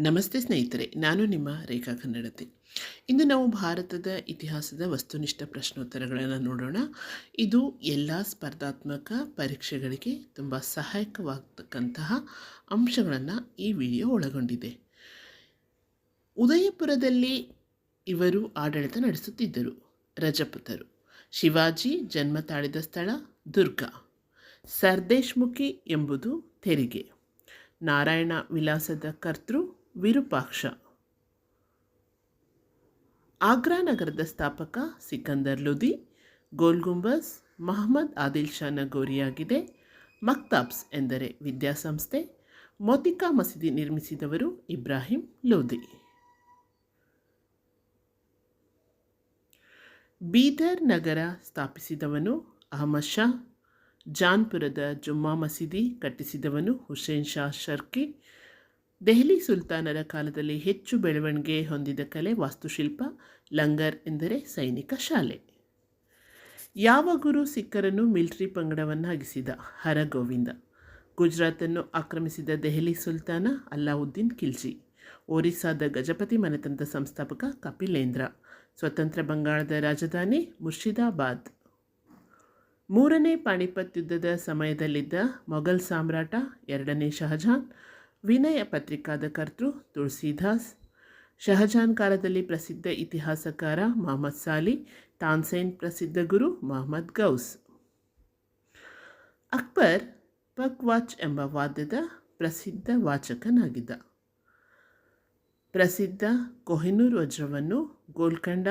ನಮಸ್ತೆ ಸ್ನೇಹಿತರೆ, ನಾನು ನಿಮ್ಮ ರೇಖಾ ಕನ್ನಡತಿ. ಇಂದು ನಾವು ಭಾರತದ ಇತಿಹಾಸದ ವಸ್ತುನಿಷ್ಠ ಪ್ರಶ್ನೋತ್ತರಗಳನ್ನು ನೋಡೋಣ. ಇದು ಎಲ್ಲ ಸ್ಪರ್ಧಾತ್ಮಕ ಪರೀಕ್ಷೆಗಳಿಗೆ ತುಂಬ ಸಹಾಯಕವಾಗತಕ್ಕಂತಹ ಅಂಶಗಳನ್ನು ಈ ವಿಡಿಯೋ ಒಳಗೊಂಡಿದೆ. ಉದಯಪುರದಲ್ಲಿ ಇವರು ಆಡಳಿತ ನಡೆಸುತ್ತಿದ್ದರು. ರಜಪೂತರು. ಶಿವಾಜಿ ಜನ್ಮ ತಾಳಿದ ಸ್ಥಳ ದುರ್ಗ. ಸರ್ದೇಶ್ಮುಖಿ ಎಂಬುದು ತೆರಿಗೆ. ನಾರಾಯಣ ವಿಲಾಸದ ಕರ್ತೃ ವಿರೂಪಾಕ್ಷ. ಆಗ್ರಾ ನಗರದ ಸ್ಥಾಪಕ ಸಿಕಂದರ್ ಲೋಧಿ. ಗೋಲ್ ಗುಂಬಜ್ ಮಹಮ್ಮದ್ ಆದಿಲ್ ಶಾನ ಗೋರಿಯಾಗಿದೆ. ಮಕ್ತಾಬ್ಸ್ ಎಂದರೆ ವಿದ್ಯಾಸಂಸ್ಥೆ. ಮೋತಿಕಾ ಮಸೀದಿ ನಿರ್ಮಿಸಿದವರು ಇಬ್ರಾಹಿಂ ಲೋಧಿ. ಬೀದರ್ ನಗರ ಸ್ಥಾಪಿಸಿದವನು ಅಹಮದ್ ಶಾ. ಜಾನ್ಪುರದ ಜುಮ್ಮಾ ಮಸೀದಿ ಕಟ್ಟಿಸಿದವನು ಹುಸೇನ್ ಶಾ ಶರ್ಕಿ. ದೆಹಲಿ ಸುಲ್ತಾನರ ಕಾಲದಲ್ಲಿ ಹೆಚ್ಚು ಬೆಳವಣಿಗೆ ಹೊಂದಿದ ಕಲೆ ವಾಸ್ತುಶಿಲ್ಪ. ಲಂಗರ್ ಎಂದರೆ ಸೈನಿಕ ಶಾಲೆ. ಯಾವ ಗುರು ಸಿಖ್ಖರನ್ನು ಮಿಲಿಟರಿ ಪಂಗಡವನ್ನಾಗಿಸಿದ? ಹರಗೋವಿಂದ. ಗುಜರಾತನ್ನು ಆಕ್ರಮಿಸಿದ ದೆಹಲಿ ಸುಲ್ತಾನ ಅಲ್ಲಾವುದ್ದೀನ್ ಖಿಲ್ಜಿ. ಒರಿಸ್ಸಾದ ಗಜಪತಿ ಮನೆತನದ ಸಂಸ್ಥಾಪಕ ಕಪಿಲೇಂದ್ರ. ಸ್ವತಂತ್ರ ಬಂಗಾಳದ ರಾಜಧಾನಿ ಮುರ್ಷಿದಾಬಾದ್. ಮೂರನೇ ಪಾಣಿಪತ್ ಯುದ್ಧದ ಸಮಯದಲ್ಲಿದ್ದ ಮೊಘಲ್ ಸಾಮ್ರಾಟ ಎರಡನೇ ಶಹಜಾನ್. ವಿನಯ ಪತ್ರಿಕಾದ ಕರ್ತೃ ತುಳಸಿದಾಸ್. ಶಹಜಾನ್ ಕಾಲದಲ್ಲಿ ಪ್ರಸಿದ್ಧ ಇತಿಹಾಸಕಾರ ಮೊಹಮ್ಮದ್ ಸಾಲಿ. ತಾನ್ಸೇನ್ ಪ್ರಸಿದ್ಧ ಗುರು ಮೊಹಮ್ಮದ್ ಗೌಸ್. ಅಕ್ಬರ್ ಪಗ್ವಾಚ್ ಎಂಬ ವಾದ್ಯದ ಪ್ರಸಿದ್ಧ ವಾಚಕನಾಗಿದ್ದ. ಪ್ರಸಿದ್ಧ ಕೊಹಿನೂರ್ ವಜ್ರವನ್ನು ಗೋಲ್ಕೊಂಡ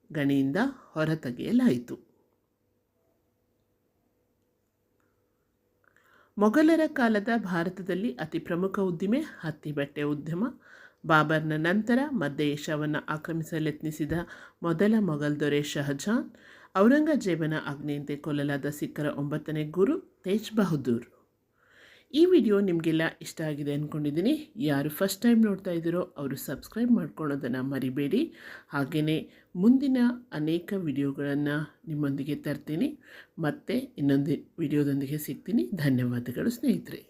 ಗಣಿಯಿಂದ ಹೊರತೆಗೆಯಲಾಯಿತು. ಮೊಘಲರ ಕಾಲದ ಭಾರತದಲ್ಲಿ ಅತಿ ಪ್ರಮುಖ ಉದ್ದಿಮೆ ಹತ್ತಿ ಬಟ್ಟೆ ಉದ್ಯಮ. ಬಾಬರ್ನ ನಂತರ ಮಧ್ಯ ಏಷ್ಯಾವನ್ನು ಆಕ್ರಮಿಸಲೆತ್ನಿಸಿದ ಮೊದಲ ಮೊಘಲ್ ದೊರೆ ಶಹಜಾನ್. ಔರಂಗಜೇಬನ ಆಜ್ಞೆಯಂತೆ ಕೊಲ್ಲಲಾದ ಸಿಖ್ಖರ 9ನೇ ಗುರು ತೇಜ್ ಬಹದ್ದೂರ್. ಈ ವಿಡಿಯೋ ನಿಮಗೆಲ್ಲ ಇಷ್ಟ ಆಗಿದೆ ಅಂದ್ಕೊಂಡಿದ್ದೀನಿ. ಯಾರು ಫಸ್ಟ್ ಟೈಮ್ ನೋಡ್ತಾ ಇದ್ದೀರೋ ಅವರು ಸಬ್ಸ್ಕ್ರೈಬ್ ಮಾಡ್ಕೊಳ್ಳೋದನ್ನು ಮರಿಬೇಡಿ. ಹಾಗೆಯೇ ಮುಂದಿನ ಅನೇಕ ವಿಡಿಯೋಗಳನ್ನು ನಿಮ್ಮೊಂದಿಗೆ ತರ್ತೀನಿ. ಮತ್ತೆ ಇನ್ನೊಂದು ವಿಡಿಯೋದೊಂದಿಗೆ ಸಿಗ್ತೀನಿ. ಧನ್ಯವಾದಗಳು ಸ್ನೇಹಿತರೆ.